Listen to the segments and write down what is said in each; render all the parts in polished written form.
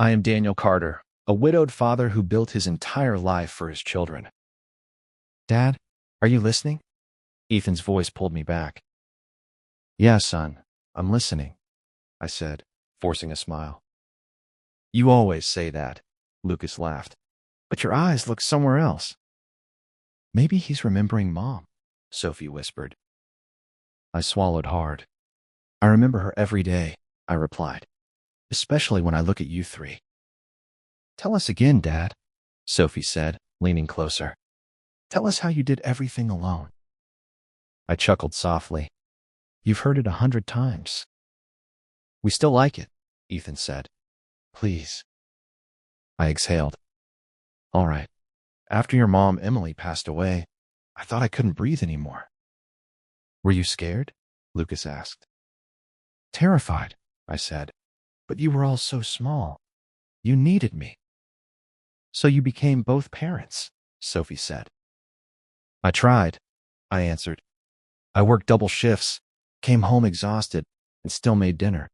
I am Daniel Carter, a widowed father who built his entire life for his children. Dad, are you listening? Ethan's voice pulled me back. Yeah, son, I'm listening, I said, forcing a smile. You always say that, Lucas laughed, but your eyes look somewhere else. Maybe he's remembering Mom, Sophie whispered. I swallowed hard. I remember her every day, I replied, especially when I look at you three. Tell us again, Dad, Sophie said, leaning closer. Tell us how you did everything alone. I chuckled softly. You've heard it 100 times. We still like it, Ethan said. Please. I exhaled. All right. After your mom, Emily, passed away, I thought I couldn't breathe anymore. Were you scared? Lucas asked. Terrified, I said. But you were all so small. You needed me. So you became both parents, Sophie said. I tried, I answered. I worked double shifts, came home exhausted, and still made dinner.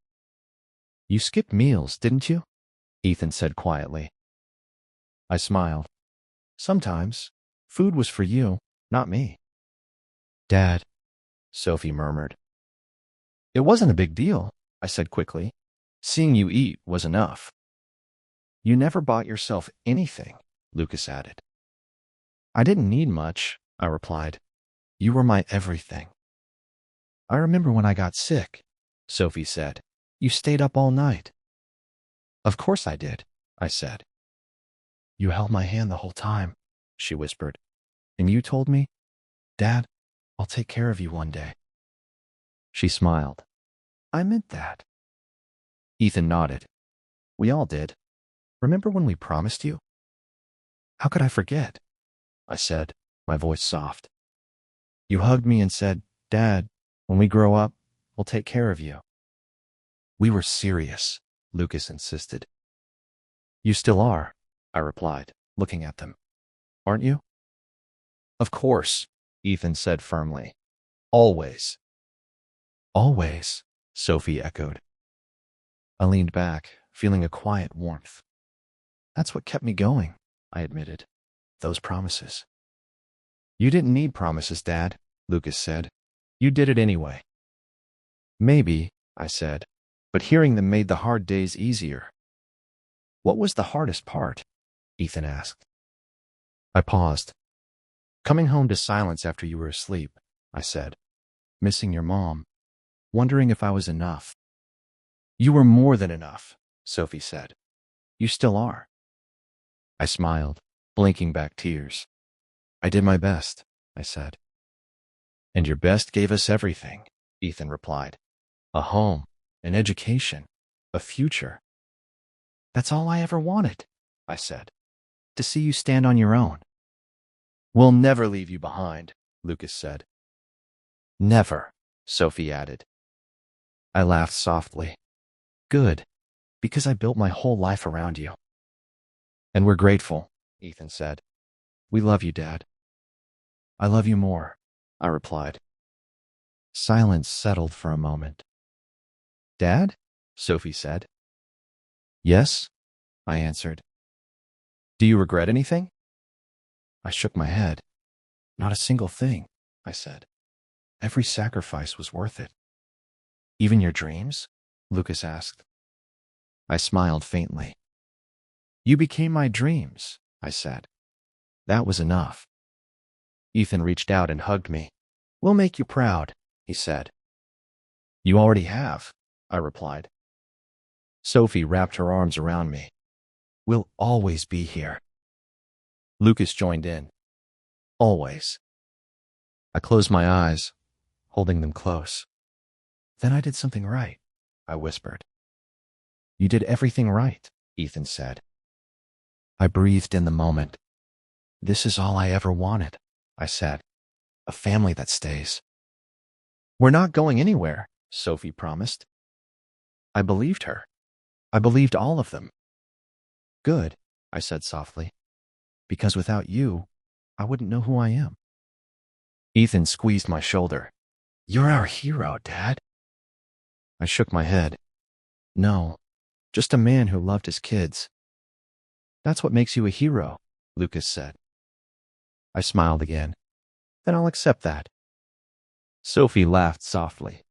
You skipped meals, didn't you? Ethan said quietly. I smiled. Sometimes. Food was for you, not me. Dad, Sophie murmured. It wasn't a big deal, I said quickly. Seeing you eat was enough. You never bought yourself anything, Lucas added. I didn't need much, I replied. You were my everything. I remember when I got sick, Sophie said. You stayed up all night. Of course I did, I said. You held my hand the whole time, she whispered. And you told me, Dad, I'll take care of you one day. She smiled. I meant that. Ethan nodded. We all did. Remember when we promised you? How could I forget? I said, my voice soft. You hugged me and said, Dad, when we grow up, we'll take care of you. We were serious, Lucas insisted. You still are, I replied, looking at them. Aren't you? Of course, Ethan said firmly. Always. Always, Sophie echoed. I leaned back, feeling a quiet warmth. That's what kept me going, I admitted. Those promises. You didn't need promises, Dad, Lucas said. You did it anyway. Maybe, I said, but hearing them made the hard days easier. What was the hardest part? Ethan asked. I paused. Coming home to silence after you were asleep, I said. Missing your mom. Wondering if I was enough. You were more than enough, Sophie said. You still are. I smiled, blinking back tears. I did my best, I said. And your best gave us everything, Ethan replied. A home, an education, a future. That's all I ever wanted, I said. To see you stand on your own. We'll never leave you behind, Lucas said. Never, Sophie added. I laughed softly. Good, because I built my whole life around you. And we're grateful, Ethan said. We love you, Dad. I love you more, I replied. Silence settled for a moment. Dad? Sophie said. Yes, I answered. Do you regret anything? I shook my head. Not a single thing, I said. Every sacrifice was worth it. Even your dreams? Lucas asked. I smiled faintly. You became my dreams, I said. That was enough. Ethan reached out and hugged me. We'll make you proud, he said. You already have, I replied. Sophie wrapped her arms around me. We'll always be here. Lucas joined in. Always. I closed my eyes, holding them close. Then I did something right, I whispered. You did everything right, Ethan said. I breathed in the moment. This is all I ever wanted, I said. A family that stays. We're not going anywhere, Sophie promised. I believed her. I believed all of them. Good, I said softly. Because without you, I wouldn't know who I am. Ethan squeezed my shoulder. You're our hero, Dad. I shook my head. No, Just a man who loved his kids. That's what makes you a hero, Lucas said. I smiled again. Then I'll accept that. Sophie laughed softly.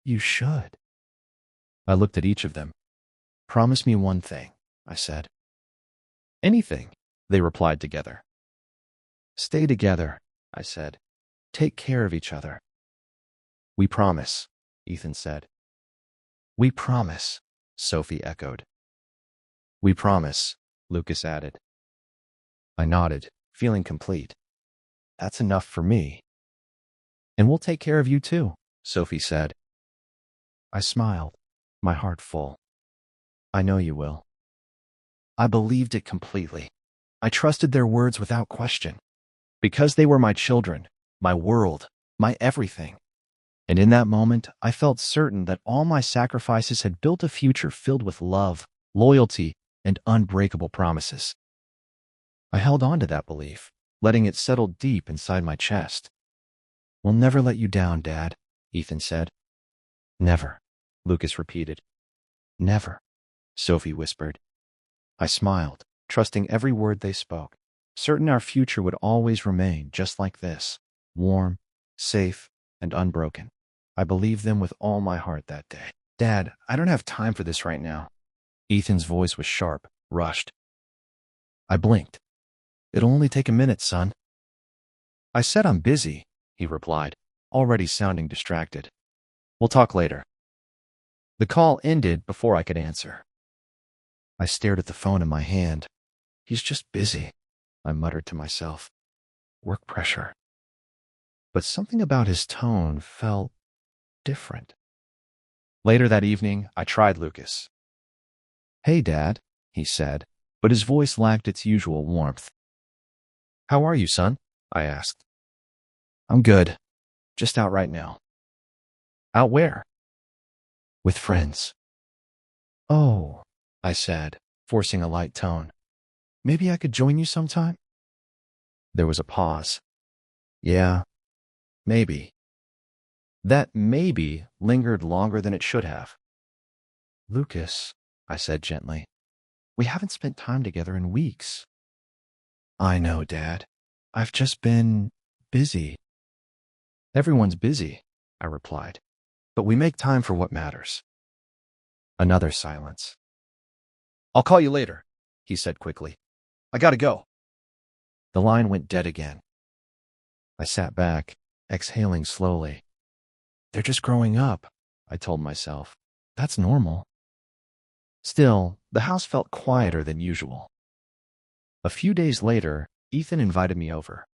You should. I looked at each of them. Promise me one thing, I said. Anything, they replied together. Stay together, I said. Take care of each other. We promise, Ethan said. We promise, Sophie echoed. We promise, Lucas added. I nodded, feeling complete. That's enough for me. And we'll take care of you too, Sophie said. I smiled, my heart full. I know you will. I believed it completely. I trusted their words without question. Because they were my children, my world, my everything. And in that moment, I felt certain that all my sacrifices had built a future filled with love, loyalty, and unbreakable promises. I held on to that belief, letting it settle deep inside my chest. We'll never let you down, Dad, Ethan said. Never, Lucas repeated. Never, Sophie whispered. I smiled, trusting every word they spoke, certain our future would always remain just like this, warm, safe, and unbroken. I believed them with all my heart that day. Dad, I don't have time for this right now. Ethan's voice was sharp, rushed. I blinked. It'll only take a minute, son. I said I'm busy, he replied, already sounding distracted. We'll talk later. The call ended before I could answer. I stared at the phone in my hand. He's just busy, I muttered to myself. Work pressure. But something about his tone felt different. Later that evening, I tried Lucas. Hey, Dad, he said, but his voice lacked its usual warmth. How are you, son? I asked. I'm good. Just out right now. Out where? With friends. Oh, I said, forcing a light tone. Maybe I could join you sometime? There was a pause. Yeah, maybe. That maybe lingered longer than it should have. Lucas, I said gently, we haven't spent time together in weeks. I know, Dad. I've just been busy. Everyone's busy, I replied, but we make time for what matters. Another silence. I'll call you later, he said quickly. I gotta go. The line went dead again. I sat back, exhaling slowly. They're just growing up, I told myself. That's normal. Still, the house felt quieter than usual. A few days later, Ethan invited me over.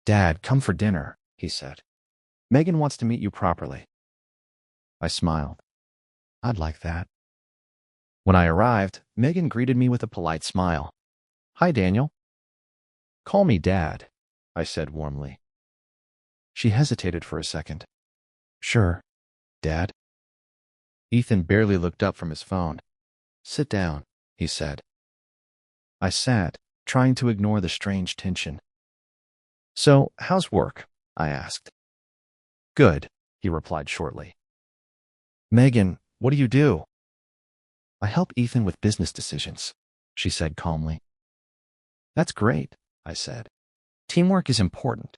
Dad, come for dinner, he said. Megan wants to meet you properly. I smiled. I'd like that. When I arrived, Megan greeted me with a polite smile. Hi, Daniel. Call me Dad, I said warmly. She hesitated for a second. Sure, Dad. Ethan barely looked up from his phone. Sit down, he said. I sat, trying to ignore the strange tension. So, how's work? I asked. Good, he replied shortly. Megan, what do you do? I help Ethan with business decisions, she said calmly. That's great, I said. Teamwork is important.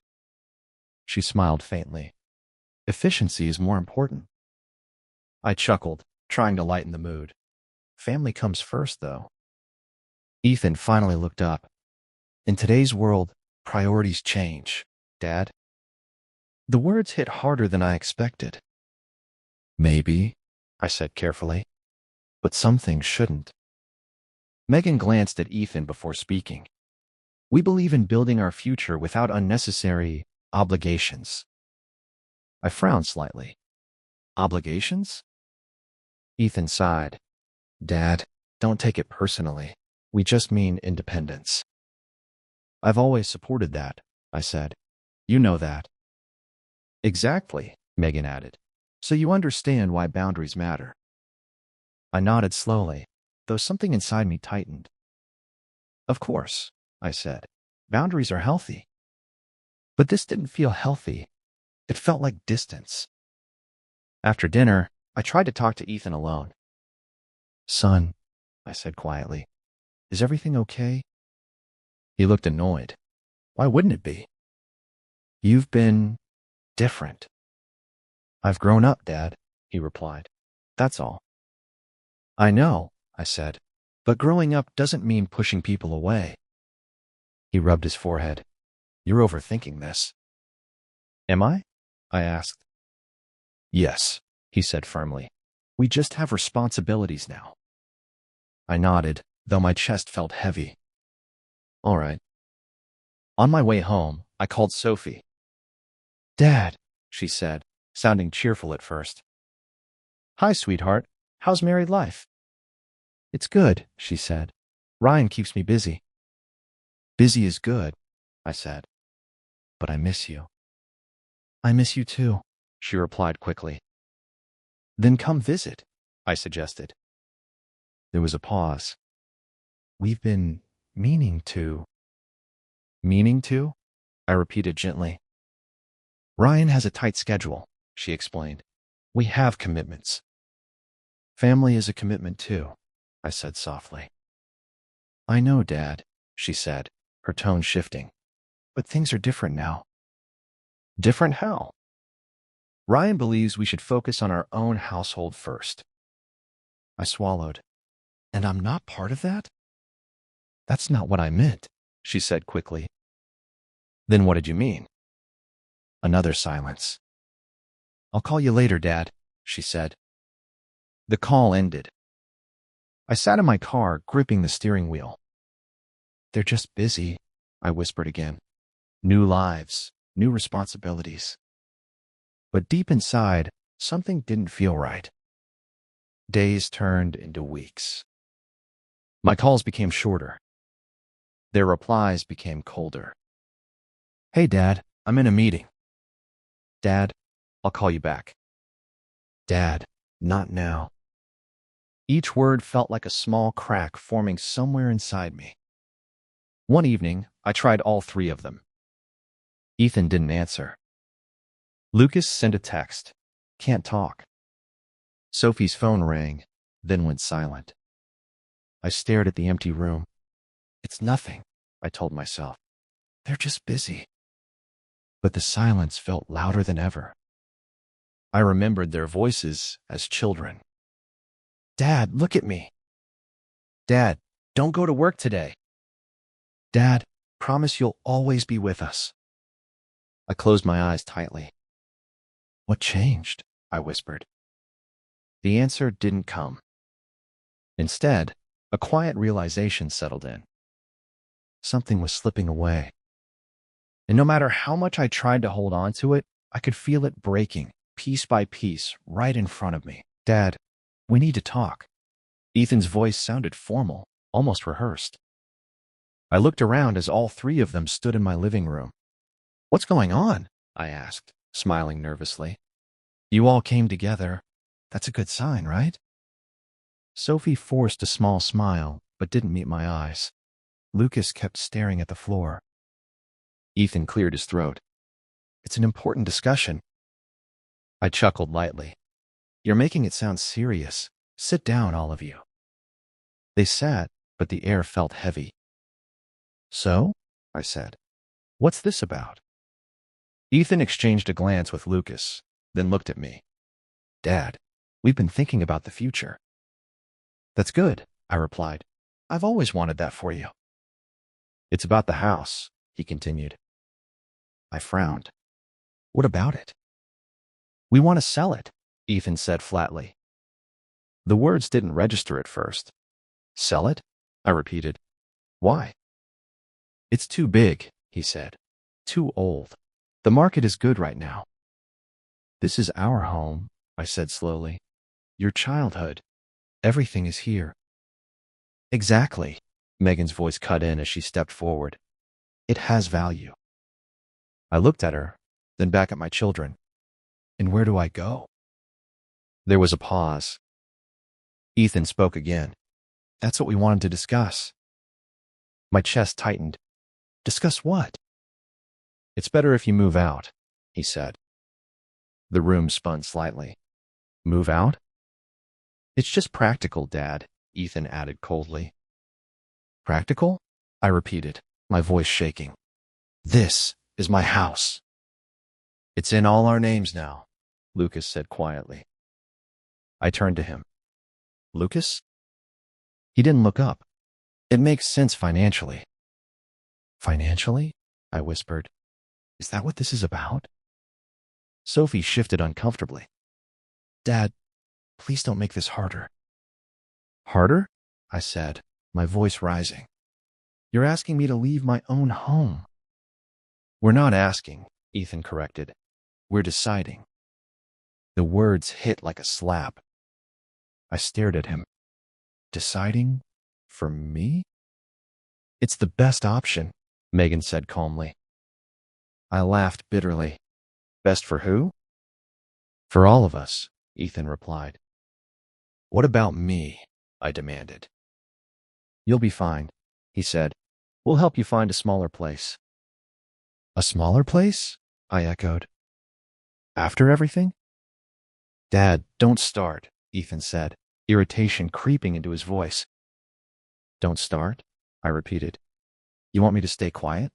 She smiled faintly. Efficiency is more important. I chuckled, trying to lighten the mood. Family comes first, though. Ethan finally looked up. In today's world, priorities change, Dad. The words hit harder than I expected. Maybe, I said carefully, but some things shouldn't. Megan glanced at Ethan before speaking. We believe in building our future without unnecessary obligations. I frowned slightly. Obligations? Ethan sighed. Dad, don't take it personally. We just mean independence. I've always supported that, I said. You know that. Exactly, Megan added. So you understand why boundaries matter. I nodded slowly, though something inside me tightened. Of course, I said. Boundaries are healthy. But this didn't feel healthy. It felt like distance. After dinner, I tried to talk to Ethan alone. Son, I said quietly, is everything okay? He looked annoyed. Why wouldn't it be? You've been different. I've grown up, Dad, he replied. That's all. I know, I said, but growing up doesn't mean pushing people away. He rubbed his forehead. You're overthinking this. Am I? I asked. Yes, he said firmly. We just have responsibilities now. I nodded, though my chest felt heavy. All right. On my way home, I called Sophie. Dad, she said, sounding cheerful at first. Hi, sweetheart. How's married life? It's good, she said. Ryan keeps me busy. Busy is good, I said. But I miss you. I miss you too, she replied quickly. Then come visit, I suggested. There was a pause. We've been meaning to. Meaning to? I repeated gently. Ryan has a tight schedule, she explained. We have commitments. Family is a commitment too, I said softly. I know, Dad, she said, her tone shifting. But things are different now. Different how? Ryan believes we should focus on our own household first. I swallowed. And I'm not part of that? That's not what I meant, she said quickly. Then what did you mean? Another silence. I'll call you later, Dad, she said. The call ended. I sat in my car, gripping the steering wheel. They're just busy, I whispered again. New lives, new responsibilities. But deep inside, something didn't feel right. Days turned into weeks. My calls became shorter. Their replies became colder. Hey, Dad, I'm in a meeting. Dad, I'll call you back. Dad, not now. Each word felt like a small crack forming somewhere inside me. One evening, I tried all three of them. Ethan didn't answer. Lucas sent a text. Can't talk. Sophie's phone rang, then went silent. I stared at the empty room. It's nothing, I told myself. They're just busy. But the silence felt louder than ever. I remembered their voices as children. Dad, look at me. Dad, don't go to work today. Dad, promise you'll always be with us. I closed my eyes tightly. What changed? I whispered. The answer didn't come. Instead, a quiet realization settled in. Something was slipping away. And no matter how much I tried to hold on to it, I could feel it breaking, piece by piece, right in front of me. Dad, we need to talk. Ethan's voice sounded formal, almost rehearsed. I looked around as all three of them stood in my living room. What's going on? I asked, smiling nervously. You all came together. That's a good sign, right? Sophie forced a small smile, but didn't meet my eyes. Lucas kept staring at the floor. Ethan cleared his throat. It's an important discussion. I chuckled lightly. You're making it sound serious. Sit down, all of you. They sat, but the air felt heavy. So? I said. What's this about? Ethan exchanged a glance with Lucas, then looked at me. Dad, we've been thinking about the future. That's good, I replied. I've always wanted that for you. It's about the house, he continued. I frowned. What about it? We want to sell it, Ethan said flatly. The words didn't register at first. Sell it? I repeated. Why? It's too big, he said. Too old. The market is good right now. This is our home, I said slowly. Your childhood. Everything is here. Exactly, Megan's voice cut in as she stepped forward. It has value. I looked at her, then back at my children. And where do I go? There was a pause. Ethan spoke again. That's what we wanted to discuss. My chest tightened. Discuss what? It's better if you move out, he said. The room spun slightly. Move out? It's just practical, Dad. Ethan added coldly. Practical? I repeated, my voice shaking. This is my house. It's in all our names now, Lucas said quietly. I turned to him. Lucas? He didn't look up. It makes sense financially. Financially? I whispered. Is that what this is about? Sophie shifted uncomfortably. Dad, please don't make this harder. Harder? I said, my voice rising. You're asking me to leave my own home. We're not asking, Ethan corrected. We're deciding. The words hit like a slap. I stared at him. Deciding? For me? It's the best option, Megan said calmly. I laughed bitterly. Best for who? For all of us, Ethan replied. What about me? I demanded. You'll be fine, he said. We'll help you find a smaller place. A smaller place? I echoed. After everything? Dad, don't start, Ethan said, irritation creeping into his voice. Don't start? I repeated. You want me to stay quiet?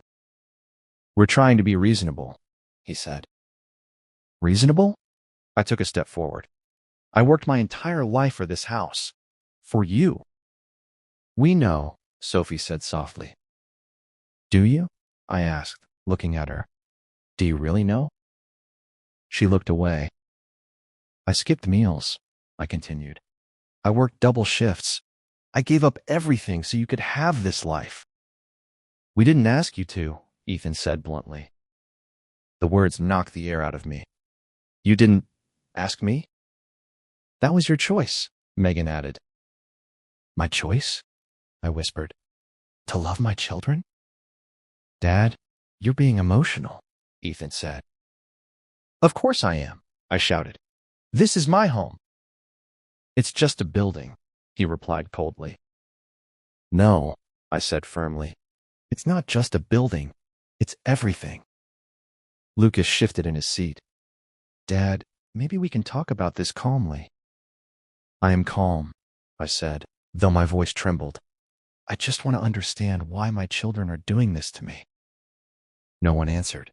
We're trying to be reasonable, he said. Reasonable? I took a step forward. I worked my entire life for this house. For you. We know, Sophie said softly. Do you? I asked, looking at her. Do you really know? She looked away. I skipped meals, I continued. I worked double shifts. I gave up everything so you could have this life. We didn't ask you to, Ethan said bluntly. The words knocked the air out of me. You didn't ask me? That was your choice, Megan added. My choice? I whispered. To love my children? Dad, you're being emotional, Ethan said. Of course I am, I shouted. This is my home. It's just a building, he replied coldly. No, I said firmly. It's not just a building. It's everything. Lucas shifted in his seat. Dad, maybe we can talk about this calmly. I am calm, I said, though my voice trembled. I just want to understand why my children are doing this to me. No one answered.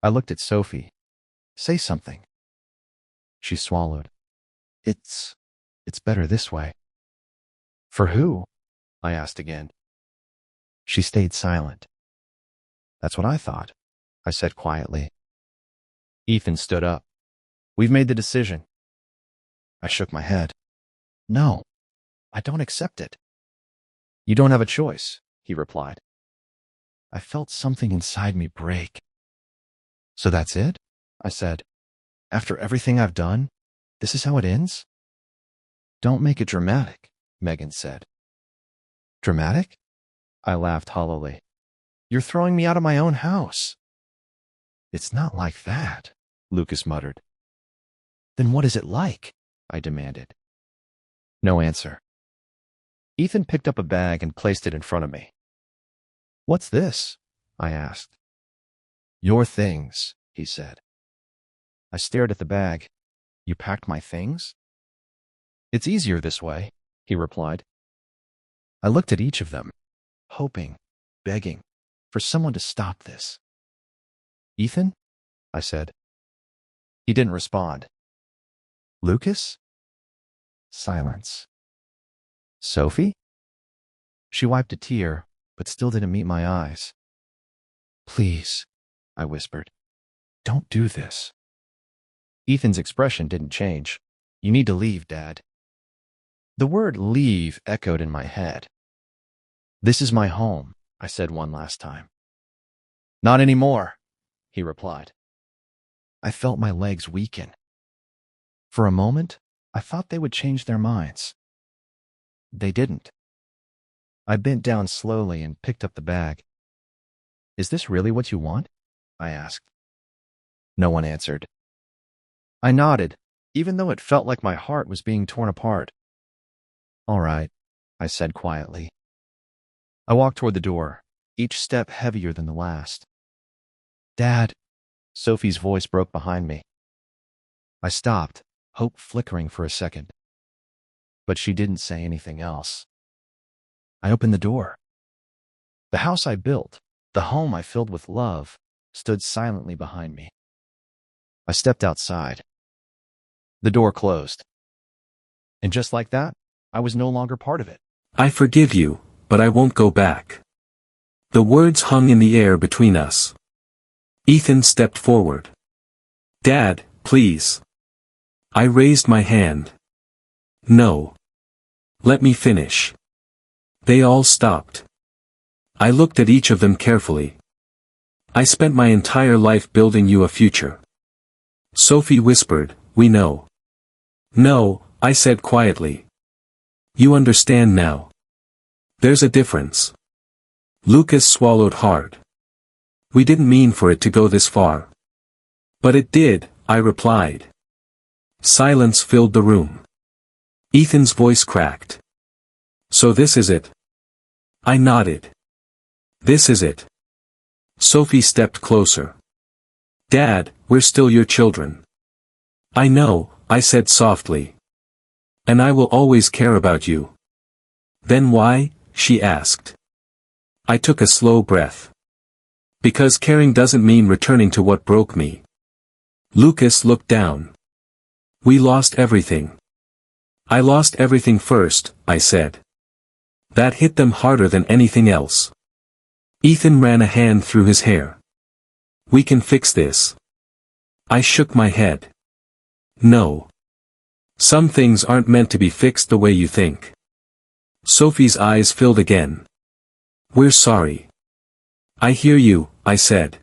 I looked at Sophie. Say something. She swallowed. It's better this way. For who? I asked again. She stayed silent. That's what I thought, I said quietly. Ethan stood up. We've made the decision. I shook my head. No, I don't accept it. You don't have a choice, he replied. I felt something inside me break. So that's it? I said. After everything I've done, this is how it ends? Don't make it dramatic, Megan said. Dramatic? I laughed hollowly. You're throwing me out of my own house. It's not like that, Lucas muttered. Then what is it like? I demanded. No answer. Ethan picked up a bag and placed it in front of me. What's this? I asked. Your things, he said. I stared at the bag. You packed my things? It's easier this way, he replied. I looked at each of them, hoping, begging, for someone to stop this. Ethan? I said. He didn't respond. Lucas? Silence. Sophie? She wiped a tear, but still didn't meet my eyes. Please, I whispered. Don't do this. Ethan's expression didn't change. You need to leave, Dad. The word leave echoed in my head. This is my home, I said one last time. Not anymore, he replied. I felt my legs weaken. For a moment, I thought they would change their minds. They didn't. I bent down slowly and picked up the bag. Is this really what you want? I asked. No one answered. I nodded, even though it felt like my heart was being torn apart. All right, I said quietly. I walked toward the door, each step heavier than the last. Dad, Sophie's voice broke behind me. I stopped, hope flickering for a second. but she didn't say anything else. I opened the door. The house I built, the home I filled with love, stood silently behind me. I stepped outside. The door closed. And just like that, I was no longer part of it. I forgive you, but I won't go back. The words hung in the air between us. Ethan stepped forward. Dad, please. I raised my hand. No. Let me finish. They all stopped. I looked at each of them carefully. I spent my entire life building you a future. Sophie whispered, we know. No, I said quietly. You understand now. There's a difference. Lucas swallowed hard. We didn't mean for it to go this far. But it did, I replied. Silence filled the room. Ethan's voice cracked. So this is it? I nodded. This is it. Sophie stepped closer. Dad, we're still your children. I know, I said softly. And I will always care about you. Then why? She asked. I took a slow breath. Because caring doesn't mean returning to what broke me. Lucas looked down. We lost everything. I lost everything first, I said. That hit them harder than anything else. Ethan ran a hand through his hair. We can fix this. I shook my head. No. Some things aren't meant to be fixed the way you think. Sophie's eyes filled again. We're sorry. I hear you, I said.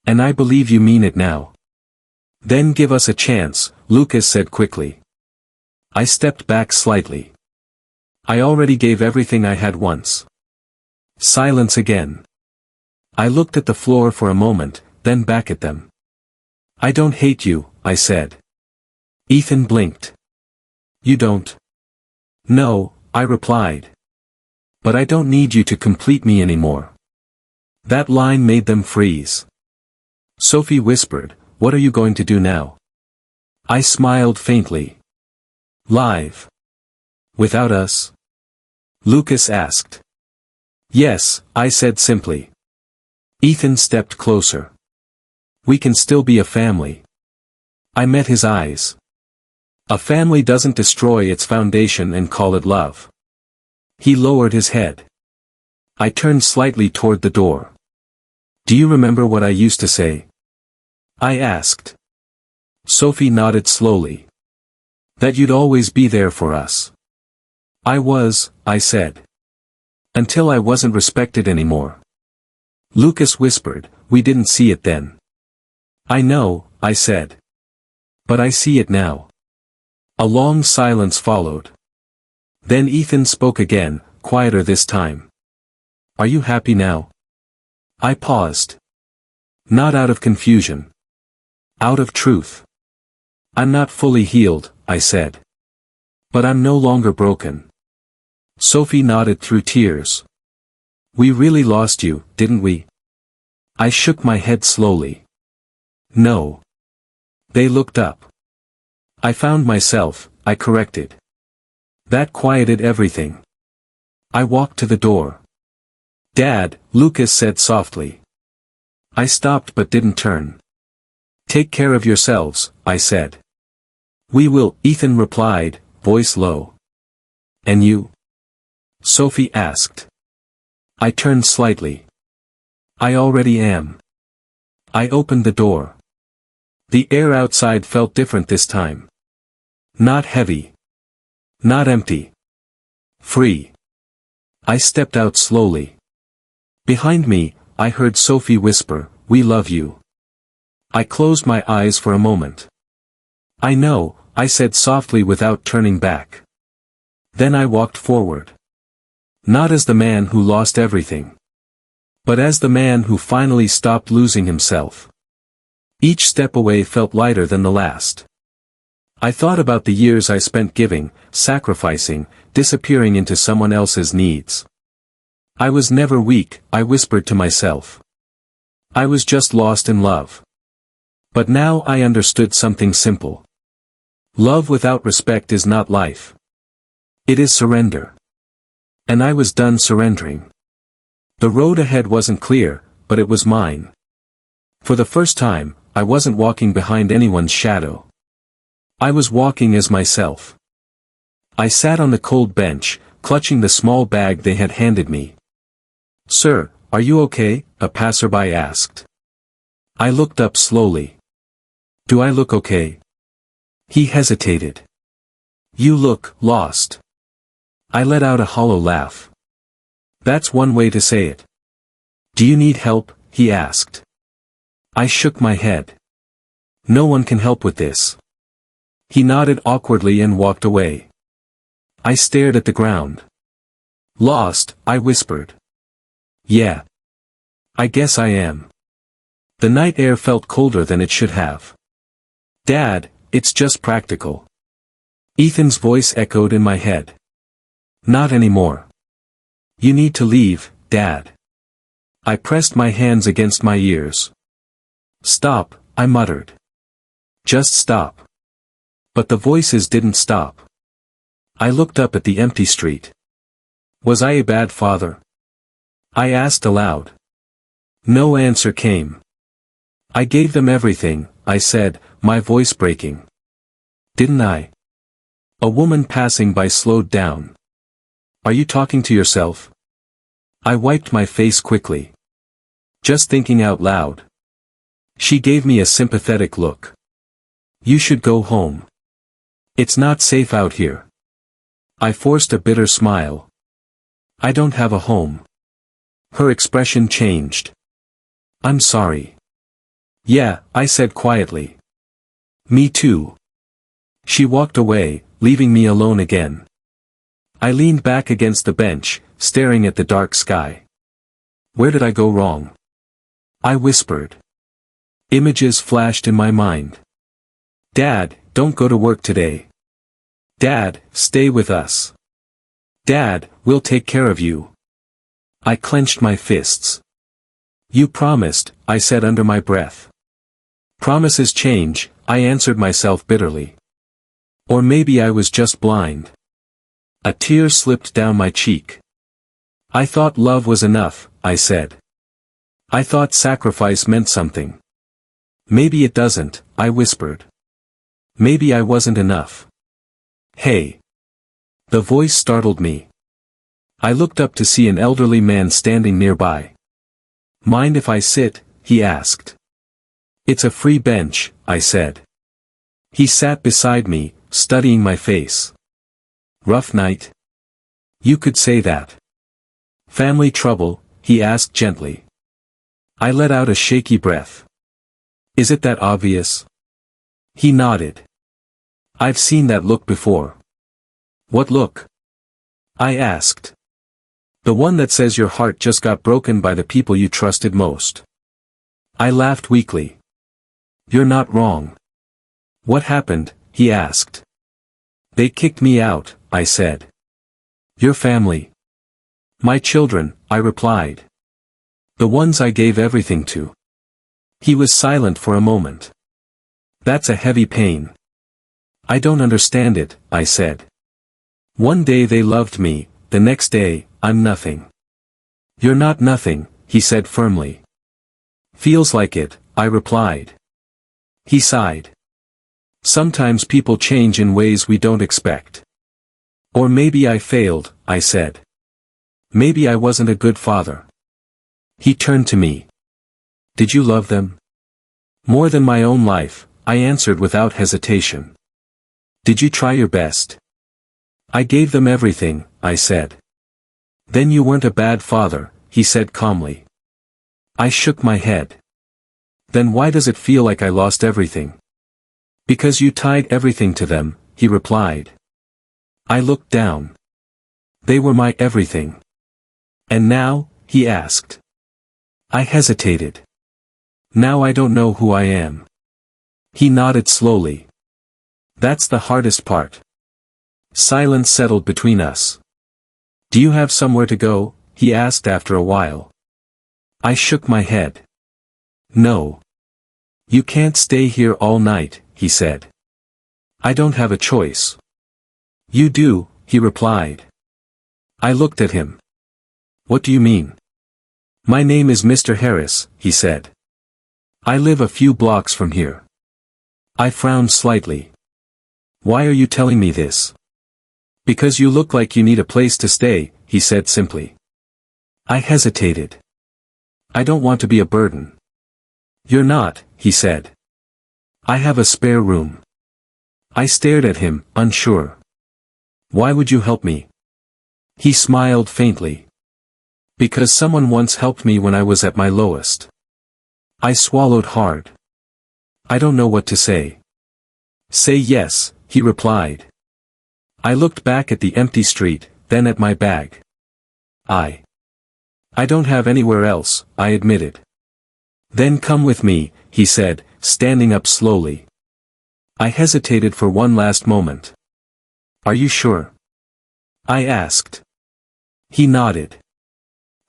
And I believe you mean it now. Then give us a chance, Lucas said quickly. I stepped back slightly. I already gave everything I had once. Silence again. I looked at the floor for a moment, then back at them. I don't hate you, I said. Ethan blinked. You don't? No, I replied. But I don't need you to complete me anymore. That line made them freeze. Sophie whispered, what are you going to do now? I smiled faintly. Live. Without us? Lucas asked. Yes, I said simply. Ethan stepped closer. We can still be a family. I met his eyes. A family doesn't destroy its foundation and call it love. He lowered his head. I turned slightly toward the door. Do you remember what I used to say? I asked. Sophie nodded slowly. That you'd always be there for us. I was, I said. Until I wasn't respected anymore. Lucas whispered, we didn't see it then. I know, I said. But I see it now. A long silence followed. Then Ethan spoke again, quieter this time. Are you happy now? I paused. Not out of confusion. Out of truth. I'm not fully healed, I said. But I'm no longer broken. Sophie nodded through tears. We really lost you, didn't we? I shook my head slowly. No. They looked up. I found myself, I corrected. That quieted everything. I walked to the door. Dad, Lucas said softly. I stopped but didn't turn. Take care of yourselves, I said. We will, Ethan replied, voice low. And you? Sophie asked. I turned slightly. I already am. I opened the door. The air outside felt different this time. Not heavy. Not empty. Free. I stepped out slowly. Behind me, I heard Sophie whisper, we love you. I closed my eyes for a moment. I know, I said softly without turning back. Then I walked forward. Not as the man who lost everything. But as the man who finally stopped losing himself. Each step away felt lighter than the last. I thought about the years I spent giving, sacrificing, disappearing into someone else's needs. I was never weak, I whispered to myself. I was just lost in love. But now I understood something simple. Love without respect is not life. It is surrender. And I was done surrendering. The road ahead wasn't clear, but it was mine. For the first time, I wasn't walking behind anyone's shadow. I was walking as myself. I sat on the cold bench, clutching the small bag they had handed me. "Sir, are you okay?" a passerby asked. I looked up slowly. "Do I look okay?" He hesitated. "You look lost." I let out a hollow laugh. "That's one way to say it." "Do you need help?" he asked. I shook my head. "No one can help with this." He nodded awkwardly and walked away. I stared at the ground. "Lost," I whispered. "Yeah. I guess I am." The night air felt colder than it should have. "Dad, it's just practical." Ethan's voice echoed in my head. "Not anymore. You need to leave, Dad." I pressed my hands against my ears. "Stop," I muttered. "Just stop." But the voices didn't stop. I looked up at the empty street. Was I a bad father? I asked aloud. No answer came. "I gave them everything," I said, my voice breaking. "Didn't I?" A woman passing by slowed down. "Are you talking to yourself?" I wiped my face quickly. "Just thinking out loud." She gave me a sympathetic look. "You should go home. It's not safe out here." I forced a bitter smile. "I don't have a home." Her expression changed. "I'm sorry." "Yeah," I said quietly. "Me too." She walked away, leaving me alone again. I leaned back against the bench, staring at the dark sky. Where did I go wrong? I whispered. Images flashed in my mind. "Dad, don't go to work today." "Dad, stay with us." "Dad, we'll take care of you." I clenched my fists. "You promised," I said under my breath. "Promises change," I answered myself bitterly. Or maybe I was just blind. A tear slipped down my cheek. "I thought love was enough," I said. "I thought sacrifice meant something." "Maybe it doesn't," I whispered. "Maybe I wasn't enough." "Hey!" The voice startled me. I looked up to see an elderly man standing nearby. "Mind if I sit?" he asked. "It's a free bench," I said. He sat beside me, studying my face. "Rough night?" "You could say that." "Family trouble?" he asked gently. I let out a shaky breath. "Is it that obvious?" He nodded. "I've seen that look before." "What look?" I asked. "The one that says your heart just got broken by the people you trusted most." I laughed weakly. "You're not wrong." "What happened?" he asked. "They kicked me out," I said. "Your family?" "My children," I replied. "The ones I gave everything to." He was silent for a moment. "That's a heavy pain." "I don't understand it," I said. "One day they loved me, the next day, I'm nothing." "You're not nothing," he said firmly. "Feels like it," I replied. He sighed. "Sometimes people change in ways we don't expect." "Or maybe I failed," I said. "Maybe I wasn't a good father." He turned to me. "Did you love them?" "More than my own life," I answered without hesitation. "Did you try your best?" "I gave them everything," I said. "Then you weren't a bad father," he said calmly. I shook my head. "Then why does it feel like I lost everything?" "Because you tied everything to them," he replied. I looked down. They were my everything. "And now?" he asked. I hesitated. "Now I don't know who I am." He nodded slowly. "That's the hardest part." Silence settled between us. "Do you have somewhere to go?" he asked after a while. I shook my head. "No. You can't stay here all night," he said. "I don't have a choice." "You do," he replied. I looked at him. What do you mean? My name is Mr. Harris, he said. I live a few blocks from here. I frowned slightly. Why are you telling me this? Because you look like you need a place to stay, he said simply. I hesitated. I don't want to be a burden. You're not, he said. I have a spare room. I stared at him, unsure. Why would you help me? He smiled faintly. Because someone once helped me when I was at my lowest. I swallowed hard. I don't know what to say. Say yes, he replied. I looked back at the empty street, then at my bag. I don't have anywhere else, I admitted. Then come with me, he said, standing up slowly. I hesitated for one last moment. Are you sure? I asked. He nodded.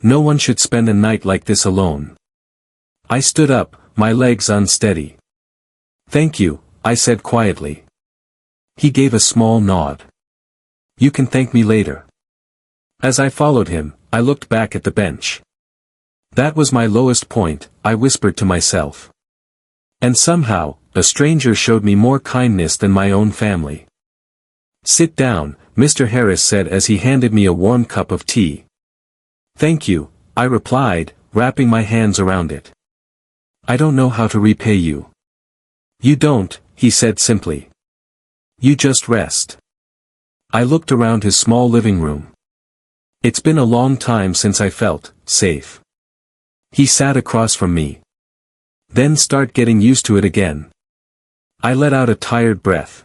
No one should spend a night like this alone. I stood up, my legs unsteady. Thank you, I said quietly. He gave a small nod. You can thank me later. As I followed him, I looked back at the bench. That was my lowest point, I whispered to myself. And somehow, a stranger showed me more kindness than my own family. Sit down, Mr. Harris said as he handed me a warm cup of tea. Thank you, I replied, wrapping my hands around it. I don't know how to repay you. You don't, he said simply. You just rest. I looked around his small living room. It's been a long time since I felt safe. He sat across from me. Then start getting used to it again. I let out a tired breath.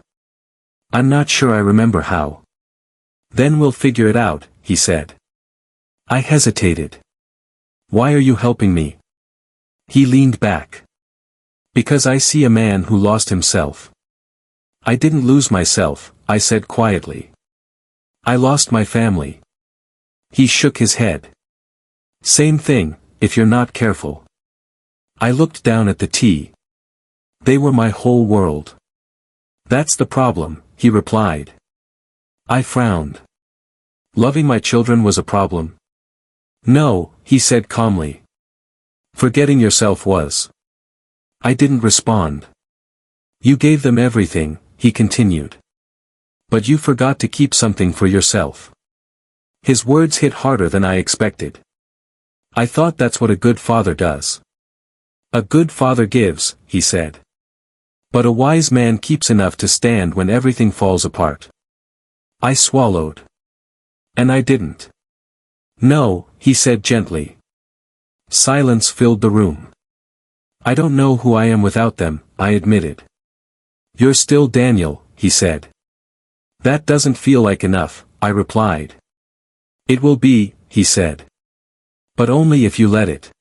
I'm not sure I remember how. Then we'll figure it out, he said. I hesitated. Why are you helping me? He leaned back. Because I see a man who lost himself. I didn't lose myself, I said quietly. I lost my family. He shook his head. Same thing, if you're not careful. I looked down at the tea. They were my whole world. That's the problem, he replied. I frowned. Loving my children was a problem? No, he said calmly. Forgetting yourself was. I didn't respond. You gave them everything, he continued. But you forgot to keep something for yourself. His words hit harder than I expected. I thought that's what a good father does. A good father gives, he said. But a wise man keeps enough to stand when everything falls apart. I swallowed. And I didn't. No, he said gently. Silence filled the room. I don't know who I am without them, I admitted. You're still Daniel, he said. That doesn't feel like enough, I replied. It will be, he said. But only if you let it.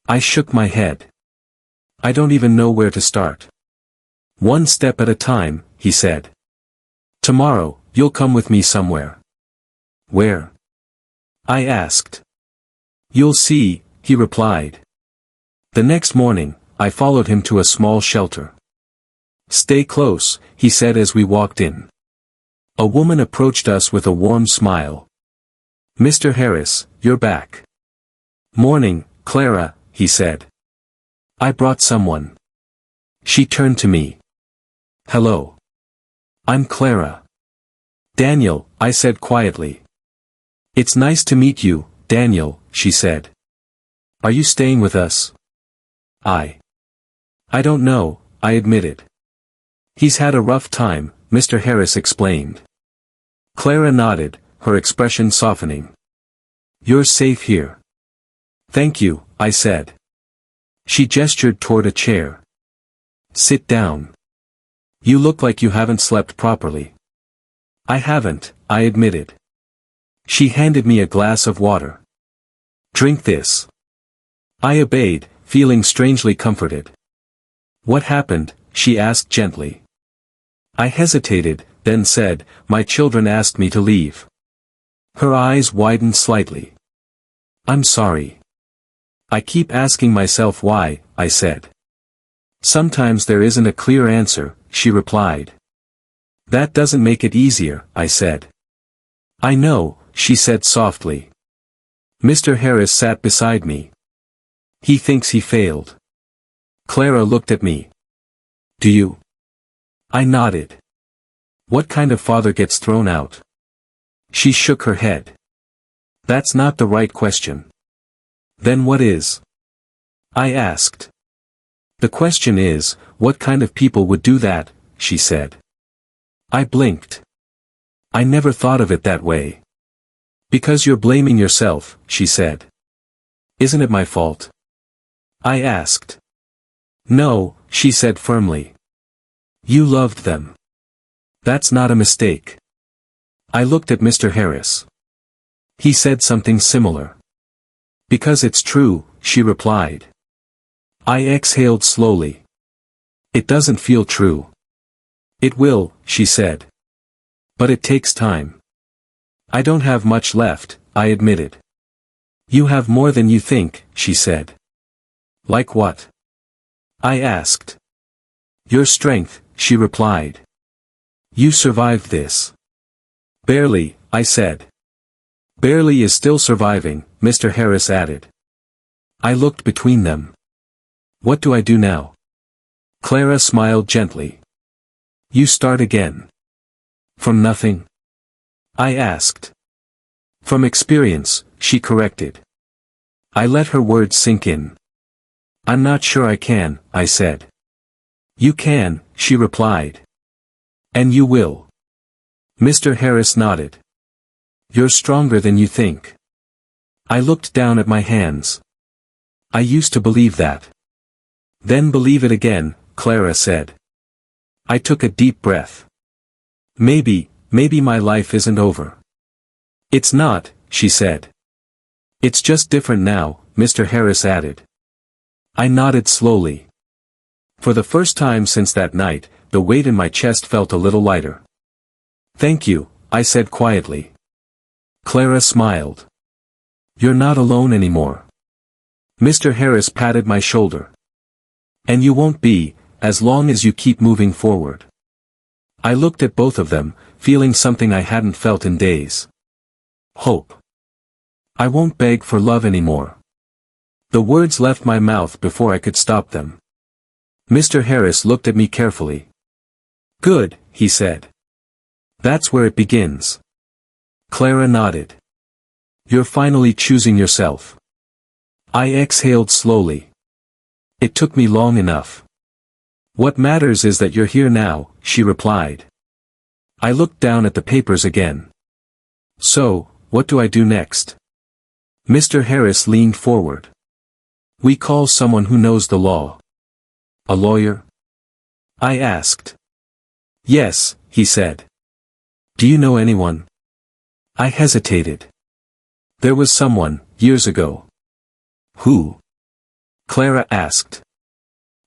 I shook my head. I don't even know where to start. One step at a time, he said. Tomorrow, you'll come with me somewhere. Where? I asked. You'll see, he replied. The next morning, I followed him to a small shelter. Stay close, he said as we walked in. A woman approached us with a warm smile. Mr. Harris, you're back. Morning, Clara, he said. I brought someone. She turned to me. Hello. I'm Clara. Daniel, I said quietly. It's nice to meet you, Daniel, she said. Are you staying with us? I don't know, I admitted. He's had a rough time, Mr. Harris explained. Clara nodded, her expression softening. You're safe here. Thank you, I said. She gestured toward a chair. Sit down. You look like you haven't slept properly. I haven't, I admitted. She handed me a glass of water. Drink this. I obeyed, feeling strangely comforted. What happened? She asked gently. I hesitated, then said, my children asked me to leave. Her eyes widened slightly. I'm sorry. I keep asking myself why, I said. Sometimes there isn't a clear answer, she replied. That doesn't make it easier, I said. I know, she said softly. Mr. Harris sat beside me. He thinks he failed. Clara looked at me. Do you? I nodded. What kind of father gets thrown out? She shook her head. That's not the right question. Then what is? I asked. The question is, what kind of people would do that, she said. I blinked. I never thought of it that way. Because you're blaming yourself, she said. Isn't it my fault? I asked. No, she said firmly. You loved them. That's not a mistake. I looked at Mr. Harris. He said something similar. Because it's true, she replied. I exhaled slowly. It doesn't feel true. It will, she said. But it takes time. I don't have much left, I admitted. You have more than you think, she said. Like what? I asked. Your strength, she replied. You survived this. Barely, I said. Barely is still surviving, Mr. Harris added. I looked between them. What do I do now? Clara smiled gently. You start again. From nothing? I asked. From experience, she corrected. I let her words sink in. I'm not sure I can, I said. You can, she replied. And you will. Mr. Harris nodded. You're stronger than you think. I looked down at my hands. I used to believe that. Then believe it again, Clara said. I took a deep breath. Maybe my life isn't over. It's not, she said. It's just different now, Mr. Harris added. I nodded slowly. For the first time since that night, the weight in my chest felt a little lighter. Thank you, I said quietly. Clara smiled. You're not alone anymore. Mr. Harris patted my shoulder. And you won't be, as long as you keep moving forward. I looked at both of them, feeling something I hadn't felt in days. Hope. I won't beg for love anymore. The words left my mouth before I could stop them. Mr. Harris looked at me carefully. Good, he said. That's where it begins. Clara nodded. You're finally choosing yourself. I exhaled slowly. It took me long enough. What matters is that you're here now, she replied. I looked down at the papers again. So, what do I do next? Mr. Harris leaned forward. We call someone who knows the law. A lawyer? I asked. Yes, he said. Do you know anyone? I hesitated. There was someone, years ago. Who? Clara asked.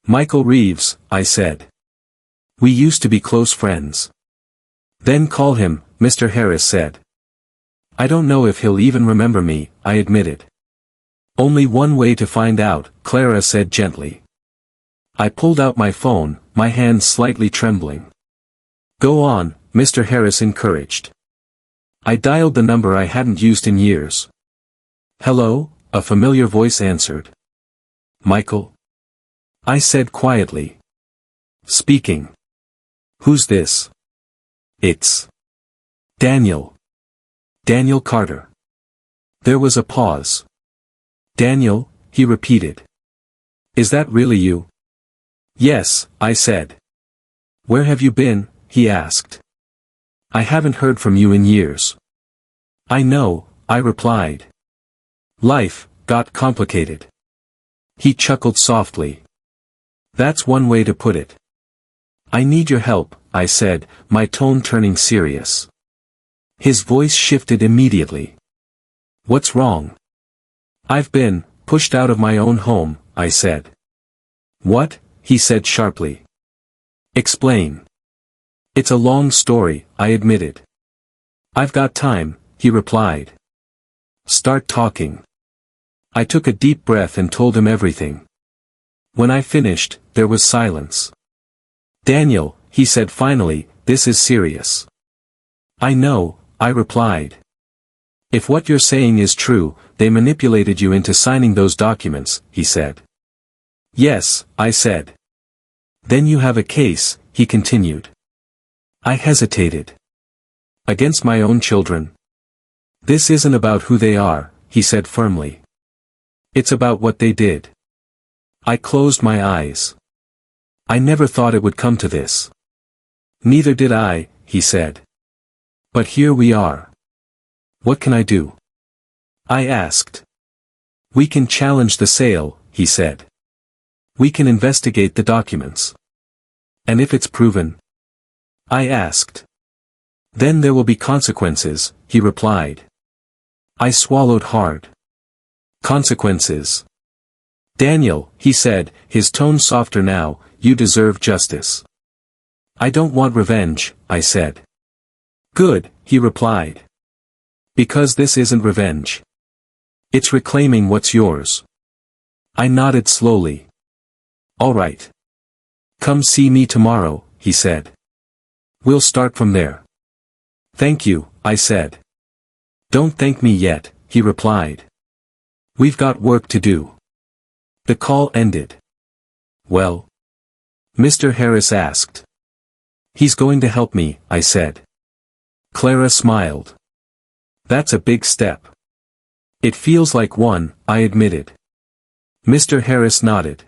Michael Reeves, I said. We used to be close friends. Then call him, Mr. Harris said. I don't know if he'll even remember me, I admitted. Only one way to find out, Clara said gently. I pulled out my phone, my hands slightly trembling. Go on, Mr. Harris encouraged. I dialed the number I hadn't used in years. Hello, a familiar voice answered. Michael? I said quietly. Speaking. Who's this? It's Daniel. Daniel Carter. There was a pause. Daniel, he repeated. Is that really you? Yes, I said. Where have you been? He asked. I haven't heard from you in years. I know, I replied. Life got complicated. He chuckled softly. That's one way to put it. I need your help, I said, my tone turning serious. His voice shifted immediately. What's wrong? I've been pushed out of my own home, I said. What? He said sharply. Explain. It's a long story, I admitted. I've got time, he replied. Start talking. I took a deep breath and told him everything. When I finished, there was silence. Daniel, he said finally, this is serious. I know, I replied. If what you're saying is true, they manipulated you into signing those documents, he said. Yes, I said. Then you have a case, he continued. I hesitated. Against my own children? This isn't about who they are, he said firmly. It's about what they did. I closed my eyes. I never thought it would come to this. Neither did I, he said. But here we are. What can I do? I asked. We can challenge the sale, he said. We can investigate the documents. And if it's proven? I asked. Then there will be consequences, he replied. I swallowed hard. Consequences. Daniel, he said, his tone softer now, you deserve justice. I don't want revenge, I said. Good, he replied. Because this isn't revenge. It's reclaiming what's yours. I nodded slowly. All right. Come see me tomorrow, he said. We'll start from there. Thank you, I said. Don't thank me yet, he replied. We've got work to do. The call ended. Well? Mr. Harris asked. He's going to help me, I said. Clara smiled. That's a big step. It feels like one, I admitted. Mr. Harris nodded.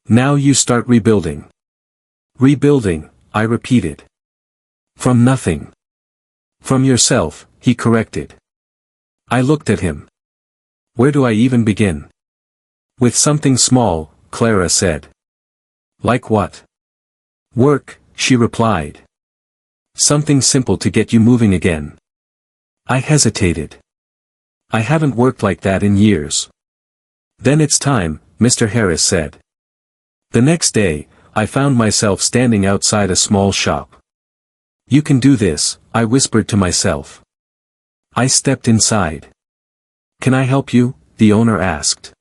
Now you start rebuilding. Rebuilding, I repeated. From nothing. From yourself, he corrected. I looked at him. Where do I even begin? With something small, Clara said. Like what? Work, she replied. Something simple to get you moving again. I hesitated. I haven't worked like that in years. Then it's time, Mr. Harris said. The next day, I found myself standing outside a small shop. You can do this, I whispered to myself. I stepped inside. Can I help you? The owner asked.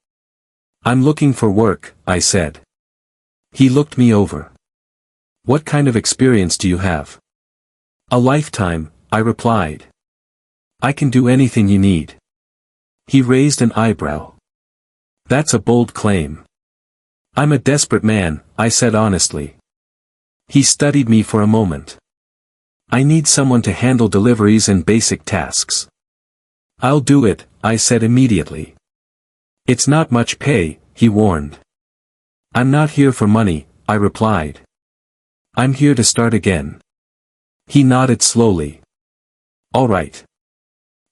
I'm looking for work, I said. He looked me over. What kind of experience do you have? A lifetime, I replied. I can do anything you need. He raised an eyebrow. That's a bold claim. I'm a desperate man, I said honestly. He studied me for a moment. I need someone to handle deliveries and basic tasks. I'll do it, I said immediately. It's not much pay, he warned. I'm not here for money, I replied. I'm here to start again. He nodded slowly. All right.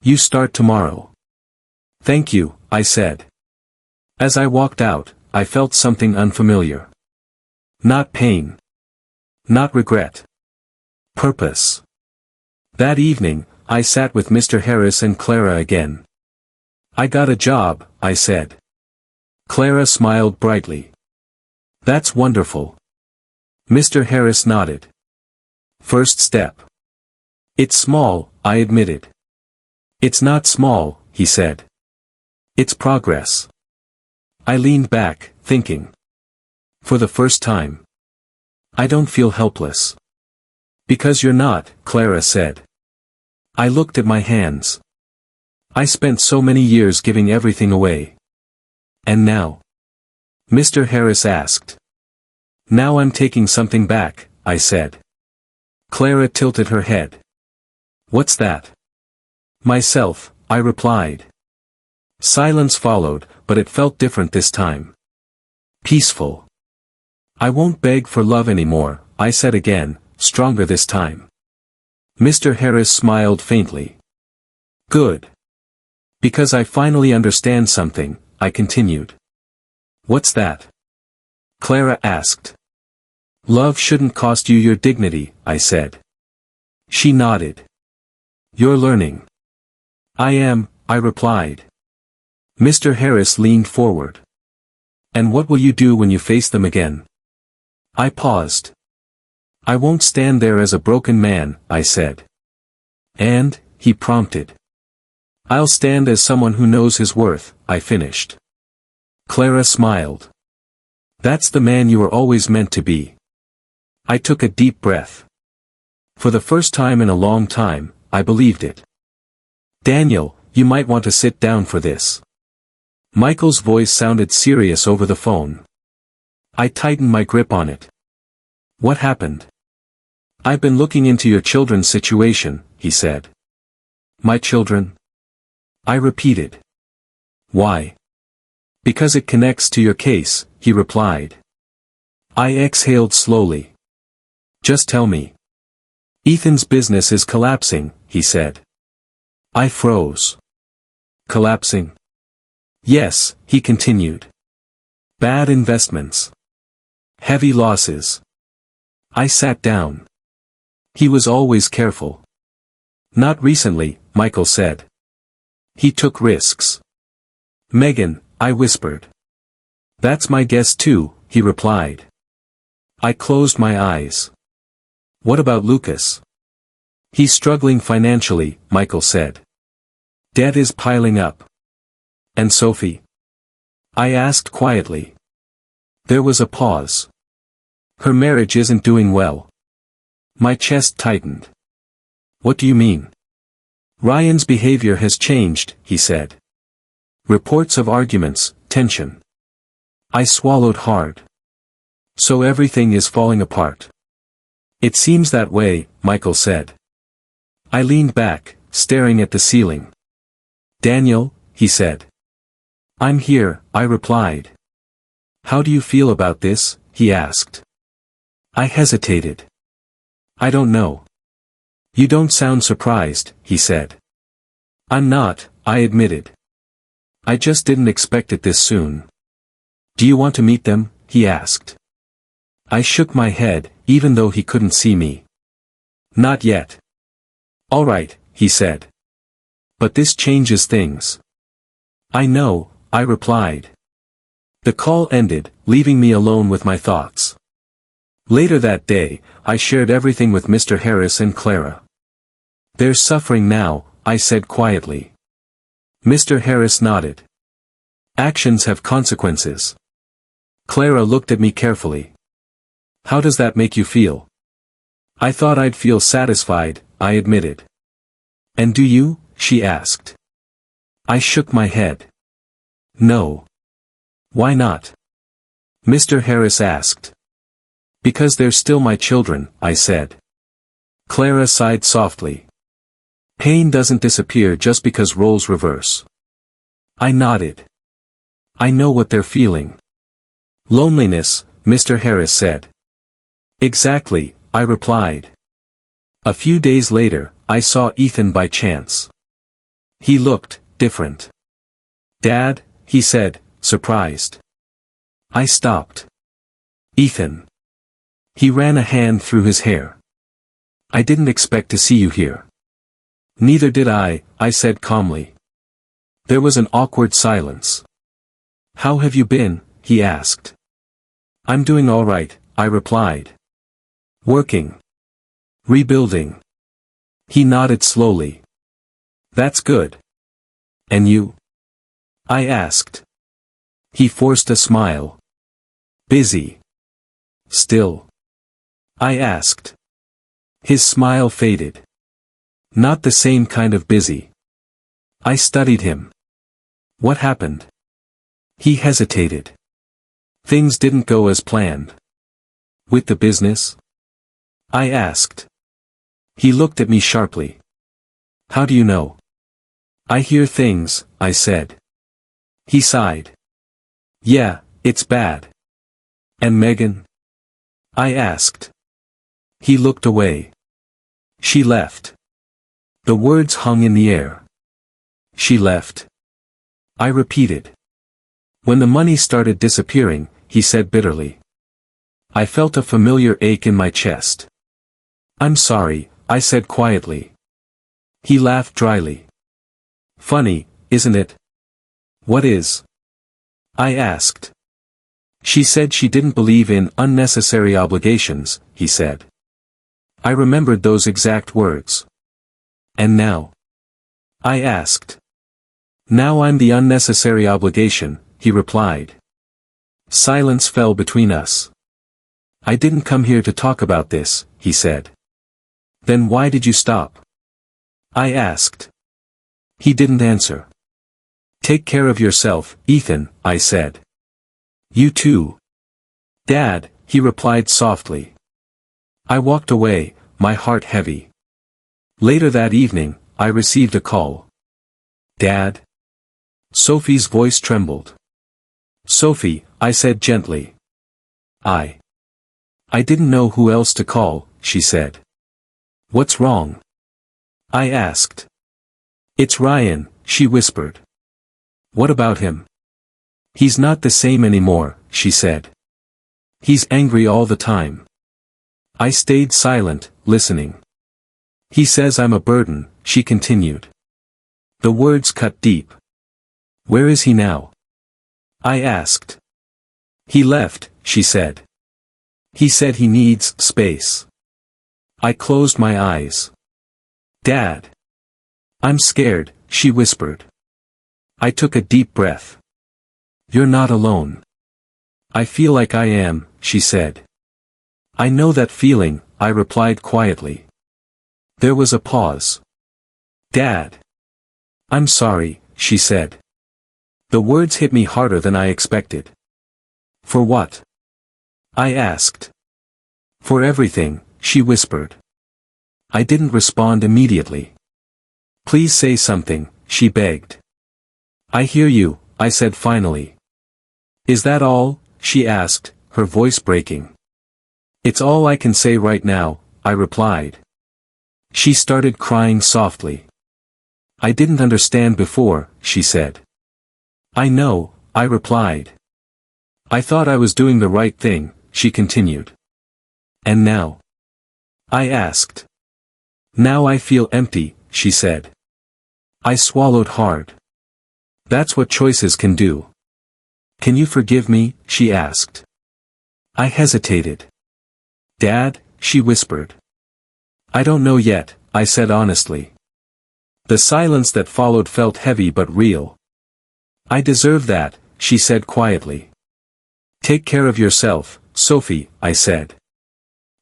You start tomorrow. Thank you, I said. As I walked out, I felt something unfamiliar. Not pain. Not regret. Purpose. That evening, I sat with Mr. Harris and Clara again. I got a job, I said. Clara smiled brightly. That's wonderful. Mr. Harris nodded. First step. It's small, I admitted. It's not small, he said. It's progress. I leaned back, thinking. For the first time. I don't feel helpless. Because you're not, Clara said. I looked at my hands. I spent so many years giving everything away. And now? Mr. Harris asked. Now I'm taking something back, I said. Clara tilted her head. What's that? Myself, I replied. Silence followed, but it felt different this time. Peaceful. I won't beg for love anymore, I said again, stronger this time. Mr. Harris smiled faintly. Good. Because I finally understand something, I continued. What's that? Clara asked. Love shouldn't cost you your dignity, I said. She nodded. You're learning. I am, I replied. Mr. Harris leaned forward. And what will you do when you face them again? I paused. I won't stand there as a broken man, I said. And, he prompted. I'll stand as someone who knows his worth, I finished. Clara smiled. That's the man you were always meant to be. I took a deep breath. For the first time in a long time, I believed it. Daniel, you might want to sit down for this. Michael's voice sounded serious over the phone. I tightened my grip on it. What happened? I've been looking into your children's situation, he said. My children? I repeated. Why? Because it connects to your case, he replied. I exhaled slowly. Just tell me. Ethan's business is collapsing, he said. I froze. Collapsing? Yes, he continued. Bad investments. Heavy losses. I sat down. He was always careful. Not recently, Michael said. He took risks. Megan, I whispered. That's my guess too, he replied. I closed my eyes. What about Lucas? He's struggling financially, Michael said. Debt is piling up. And Sophie? I asked quietly. There was a pause. Her marriage isn't doing well. My chest tightened. What do you mean? Ryan's behavior has changed, he said. Reports of arguments, tension. I swallowed hard. So everything is falling apart. It seems that way, Michael said. I leaned back, staring at the ceiling. Daniel, he said. I'm here, I replied. How do you feel about this, he asked. I hesitated. I don't know. You don't sound surprised, he said. I'm not, I admitted. I just didn't expect it this soon. Do you want to meet them, he asked. I shook my head, even though he couldn't see me. Not yet. All right, he said. But this changes things. I know, I replied. The call ended, leaving me alone with my thoughts. Later that day, I shared everything with Mr. Harris and Clara. They're suffering now, I said quietly. Mr. Harris nodded. Actions have consequences. Clara looked at me carefully. How does that make you feel? I thought I'd feel satisfied, I admitted. And do you? She asked. I shook my head. No. Why not? Mr. Harris asked. Because they're still my children, I said. Clara sighed softly. Pain doesn't disappear just because roles reverse. I nodded. I know what they're feeling. Loneliness, Mr. Harris said. Exactly, I replied. A few days later, I saw Ethan by chance. He looked different. Dad, he said, surprised. I stopped. Ethan. He ran a hand through his hair. I didn't expect to see you here. Neither did I said calmly. There was an awkward silence. How have you been, he asked. I'm doing all right, I replied. Working. Rebuilding. He nodded slowly. That's good. And you? I asked. He forced a smile. Busy. Still. I asked. His smile faded. Not the same kind of busy. I studied him. What happened? He hesitated. Things didn't go as planned. With the business? I asked. He looked at me sharply. How do you know? I hear things, I said. He sighed. Yeah, it's bad. And Megan? I asked. He looked away. She left. The words hung in the air. She left. I repeated. When the money started disappearing, he said bitterly. I felt a familiar ache in my chest. I'm sorry, I said quietly. He laughed dryly. Funny, isn't it? What is? I asked. She said she didn't believe in unnecessary obligations, he said. I remembered those exact words. And now? I asked. Now I'm the unnecessary obligation, he replied. Silence fell between us. I didn't come here to talk about this, he said. Then why did you stop? I asked. He didn't answer. Take care of yourself, Ethan, I said. You too. Dad, he replied softly. I walked away, my heart heavy. Later that evening, I received a call. Dad? Sophie's voice trembled. Sophie, I said gently. I didn't know who else to call, she said. What's wrong? I asked. It's Ryan, she whispered. What about him? He's not the same anymore, she said. He's angry all the time. I stayed silent, listening. He says I'm a burden, she continued. The words cut deep. Where is he now? I asked. He left, she said. He said he needs space. I closed my eyes. Dad. I'm scared, she whispered. I took a deep breath. You're not alone. I feel like I am, she said. I know that feeling, I replied quietly. There was a pause. Dad. I'm sorry, she said. The words hit me harder than I expected. For what? I asked. For everything, she whispered. I didn't respond immediately. Please say something, she begged. I hear you, I said finally. Is that all? She asked, her voice breaking. It's all I can say right now, I replied. She started crying softly. I didn't understand before, she said. I know, I replied. I thought I was doing the right thing, she continued. And now? I asked. Now I feel empty, she said. I swallowed hard. That's what choices can do. Can you forgive me? She asked. I hesitated. Dad, she whispered. I don't know yet, I said honestly. The silence that followed felt heavy but real. I deserve that, she said quietly. Take care of yourself, Sophie, I said.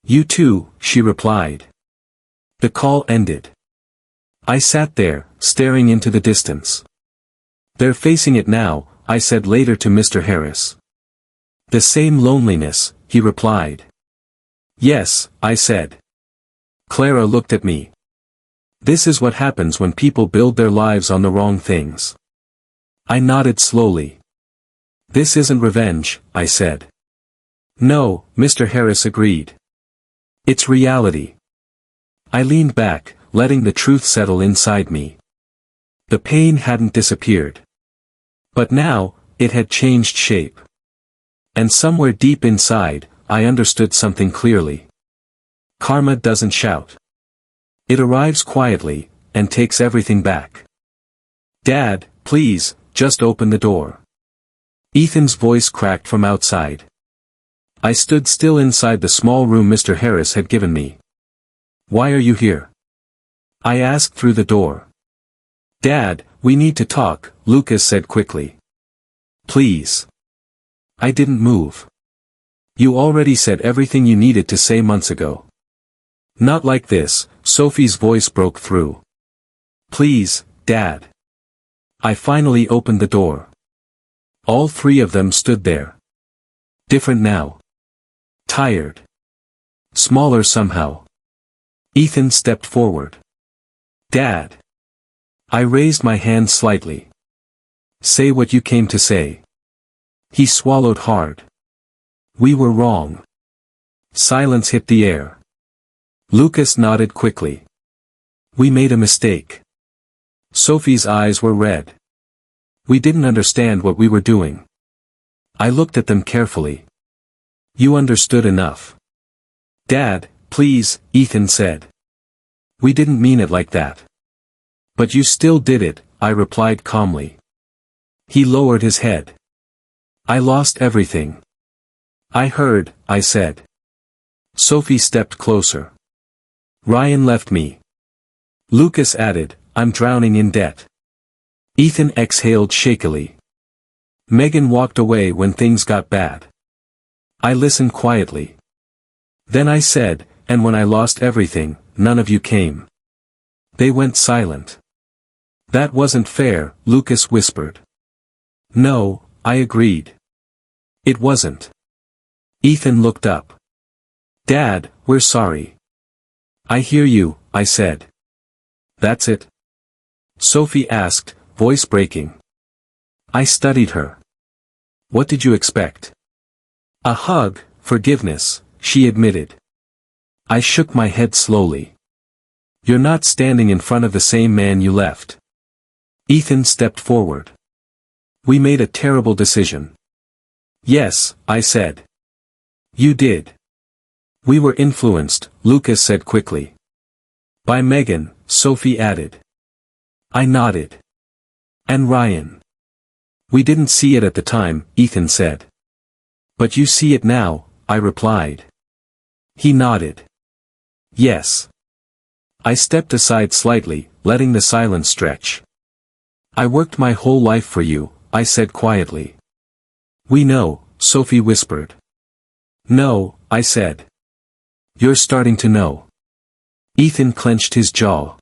You too, she replied. The call ended. I sat there, staring into the distance. They're facing it now, I said later to Mr. Harris. The same loneliness, he replied. Yes, I said. Clara looked at me. This is what happens when people build their lives on the wrong things. I nodded slowly. This isn't revenge, I said. No, Mr. Harris agreed. It's reality. I leaned back, letting the truth settle inside me. The pain hadn't disappeared. But now, it had changed shape. And somewhere deep inside, I understood something clearly. Karma doesn't shout. It arrives quietly, and takes everything back. Dad, please, just open the door. Ethan's voice cracked from outside. I stood still inside the small room Mr. Harris had given me. Why are you here? I asked through the door. Dad, we need to talk, Lucas said quickly. Please. I didn't move. You already said everything you needed to say months ago. Not like this, Sophie's voice broke through. Please, Dad. I finally opened the door. All three of them stood there. Different now. Tired. Smaller somehow. Ethan stepped forward. Dad. I raised my hand slightly. Say what you came to say. He swallowed hard. We were wrong. Silence hit the air. Lucas nodded quickly. We made a mistake. Sophie's eyes were red. We didn't understand what we were doing. I looked at them carefully. You understood enough. Dad, please, Ethan said. We didn't mean it like that. But you still did it, I replied calmly. He lowered his head. I lost everything. I heard, I said. Sophie stepped closer. Ryan left me. Lucas added, I'm drowning in debt. Ethan exhaled shakily. Megan walked away when things got bad. I listened quietly. Then I said, and when I lost everything, none of you came. They went silent. That wasn't fair, Lucas whispered. No, I agreed. It wasn't. Ethan looked up. Dad, we're sorry. I hear you, I said. That's it? Sophie asked, voice breaking. I studied her. What did you expect? A hug, forgiveness, she admitted. I shook my head slowly. You're not standing in front of the same man you left. Ethan stepped forward. We made a terrible decision. Yes, I said. You did. We were influenced, Lucas said quickly. By Megan, Sophie added. I nodded. And Ryan. We didn't see it at the time, Ethan said. But you see it now, I replied. He nodded. Yes. I stepped aside slightly, letting the silence stretch. I worked my whole life for you, I said quietly. We know, Sophie whispered. No, I said. You're starting to know. Ethan clenched his jaw.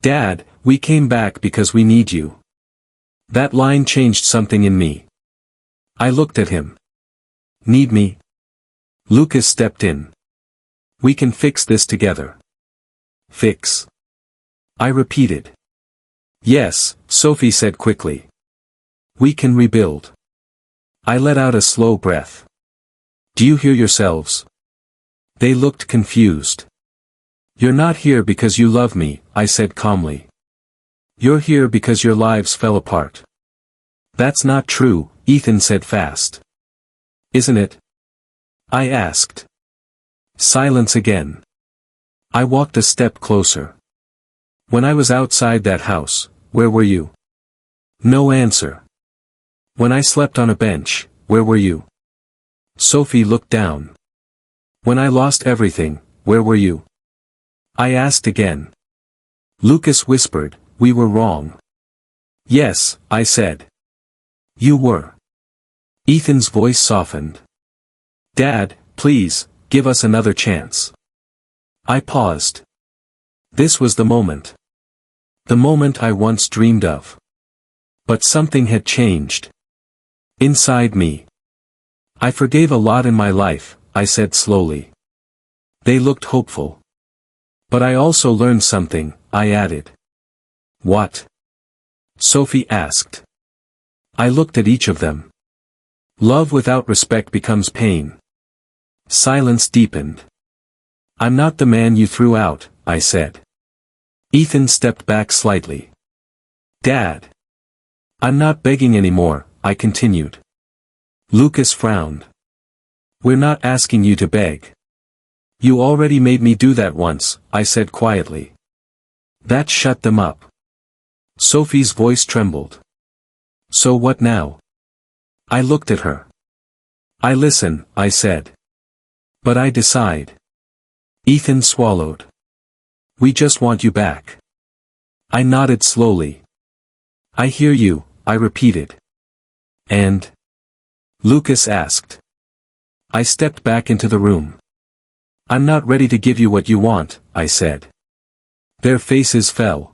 Dad, we came back because we need you. That line changed something in me. I looked at him. Need me? Lucas stepped in. We can fix this together. Fix. I repeated. Yes, Sophie said quickly. We can rebuild. I let out a slow breath. Do you hear yourselves? They looked confused. You're not here because you love me, I said calmly. You're here because your lives fell apart. That's not true, Ethan said fast. Isn't it? I asked. Silence again. I walked a step closer. When I was outside that house, where were you? No answer. When I slept on a bench, where were you? Sophie looked down. When I lost everything, where were you? I asked again. Lucas whispered, we were wrong. Yes, I said. You were. Ethan's voice softened. Dad, please, give us another chance. I paused. This was the moment. The moment I once dreamed of. But something had changed. Inside me. I forgave a lot in my life, I said slowly. They looked hopeful. But I also learned something, I added. What? Sophie asked. I looked at each of them. Love without respect becomes pain. Silence deepened. I'm not the man you threw out, I said. Ethan stepped back slightly. Dad. I'm not begging anymore, I continued. Lucas frowned. We're not asking you to beg. You already made me do that once, I said quietly. That shut them up. Sophie's voice trembled. So what now? I looked at her. I listen, I said. But I decide. Ethan swallowed. We just want you back. I nodded slowly. I hear you, I repeated. And? Lucas asked. I stepped back into the room. I'm not ready to give you what you want, I said. Their faces fell.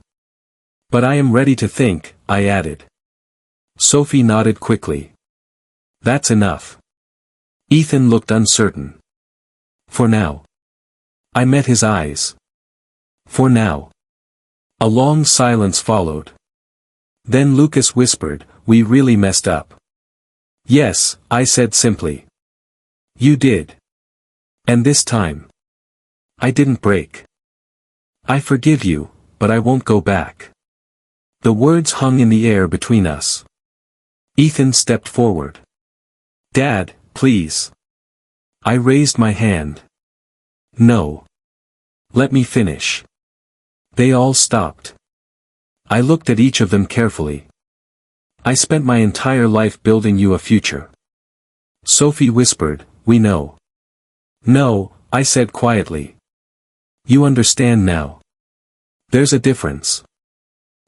But I am ready to think, I added. Sophie nodded quickly. That's enough. Ethan looked uncertain. For now. I met his eyes. For now. A long silence followed. Then Lucas whispered, we really messed up. Yes, I said simply. You did. And this time. I didn't break. I forgive you, but I won't go back. The words hung in the air between us. Ethan stepped forward. Dad, please. I raised my hand. No. Let me finish. They all stopped. I looked at each of them carefully. I spent my entire life building you a future. Sophie whispered, we know. No, I said quietly. You understand now. There's a difference.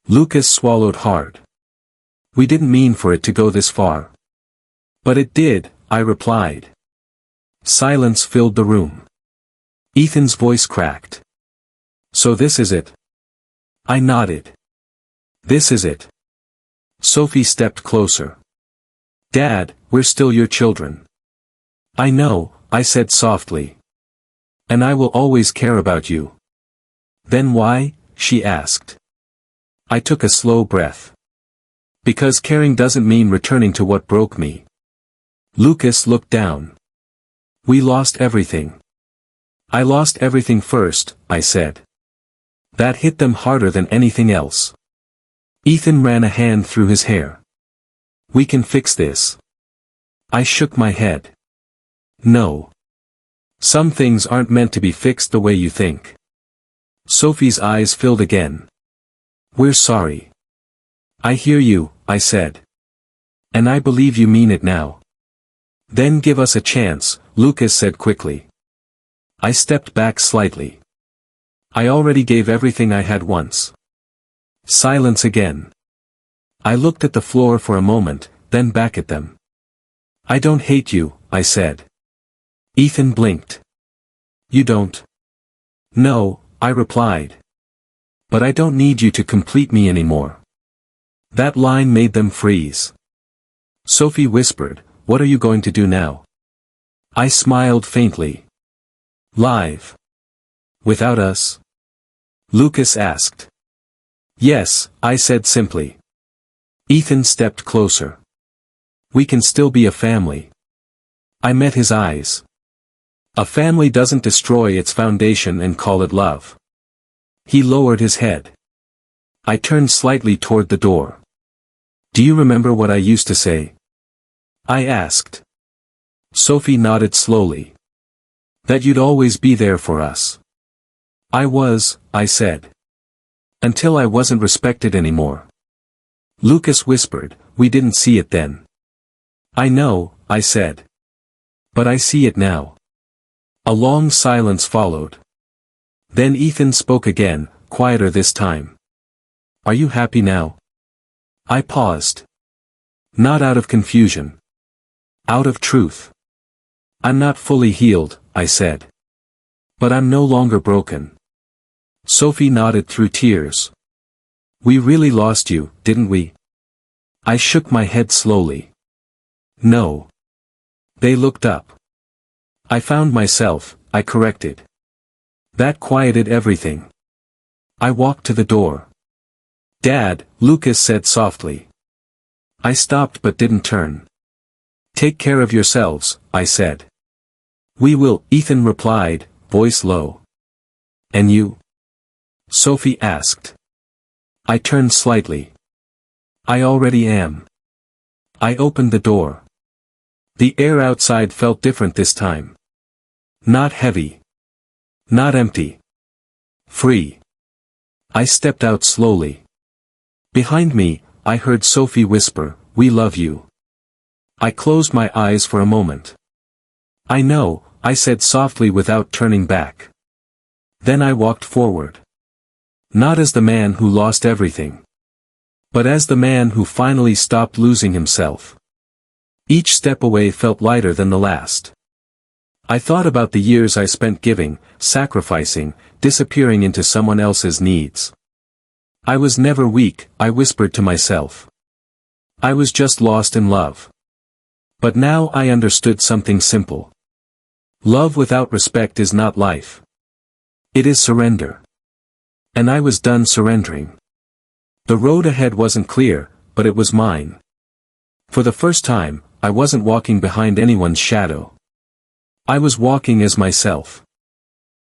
Lucas swallowed hard. We didn't mean for it to go this far. But it did, I replied. Silence filled the room. Ethan's voice cracked. So this is it? I nodded. This is it. Sophie stepped closer. Dad, we're still your children. I know, I said softly. And I will always care about you. Then why? She asked. I took a slow breath. Because caring doesn't mean returning to what broke me. Lucas looked down. We lost everything. I lost everything first, I said. That hit them harder than anything else. Ethan ran a hand through his hair. We can fix this. I shook my head. No. Some things aren't meant to be fixed the way you think. Sophie's eyes filled again. We're sorry. I hear you, I said. And I believe you mean it now. Then give us a chance, Lucas said quickly. I stepped back slightly. I already gave everything I had once. Silence again. I looked at the floor for a moment, then back at them. I don't hate you, I said. Ethan blinked. You don't? No, I replied. But I don't need you to complete me anymore. That line made them freeze. Sophie whispered, what are you going to do now? I smiled faintly. Live. Without us? Lucas asked. Yes, I said simply. Ethan stepped closer. We can still be a family. I met his eyes. A family doesn't destroy its foundation and call it love. He lowered his head. I turned slightly toward the door. Do you remember what I used to say? I asked. Sophie nodded slowly. That you'd always be there for us. I was, I said. Until I wasn't respected anymore. Lucas whispered, we didn't see it then. I know, I said. But I see it now. A long silence followed. Then Ethan spoke again, quieter this time. Are you happy now? I paused. Not out of confusion. Out of truth. I'm not fully healed, I said. But I'm no longer broken. Sophie nodded through tears. We really lost you, didn't we? I shook my head slowly. No. They looked up. I found myself, I corrected. That quieted everything. I walked to the door. Dad, Lucas said softly. I stopped but didn't turn. Take care of yourselves, I said. We will, Ethan replied, voice low. And you? Sophie asked. I turned slightly. I already am. I opened the door. The air outside felt different this time. Not heavy. Not empty. Free. I stepped out slowly. Behind me, I heard Sophie whisper, we love you. I closed my eyes for a moment. I know, I said softly without turning back. Then I walked forward. Not as the man who lost everything. But as the man who finally stopped losing himself. Each step away felt lighter than the last. I thought about the years I spent giving, sacrificing, disappearing into someone else's needs. I was never weak, I whispered to myself. I was just lost in love. But now I understood something simple. Love without respect is not life. It is surrender. And I was done surrendering. The road ahead wasn't clear, but it was mine. For the first time, I wasn't walking behind anyone's shadow. I was walking as myself.